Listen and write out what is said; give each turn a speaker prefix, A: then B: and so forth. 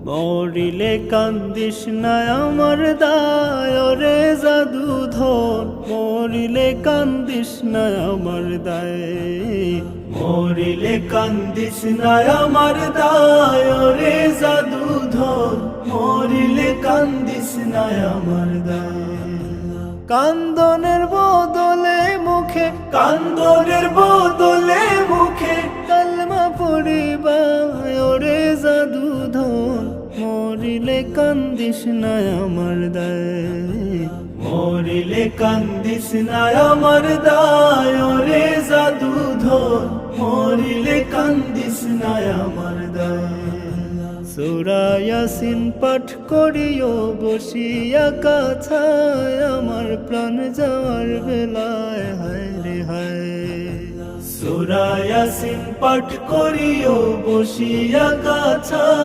A: মরিলে কান্দিস না আমার দায় রে জাদুধর, মরিলে কান্দিস না আমার দায়, মরিলে কান্দিস না আমার দায় রে জাদুধর, মরিলে কান্দিস না আমার দায়। কান্দনের বদলে মুখে, কান্দনের বদলে মুখে কালমা পড়িবা ওরে জাদুধর, মরিলে কান্দিস না আমার দায়, মরিলে কান্দিস না আমার দায় ওরে জাদুধর, মরিলে কান্দিস না আমার দায়। সূরা ইয়াসিন পাঠ করিও বসিয়া কাছায়, আমার প্রাণ যাওয়ার বেলায় হায় রে হায়। সূরা ইয়াসিন পাঠ করিও বসিয়া কাছায়।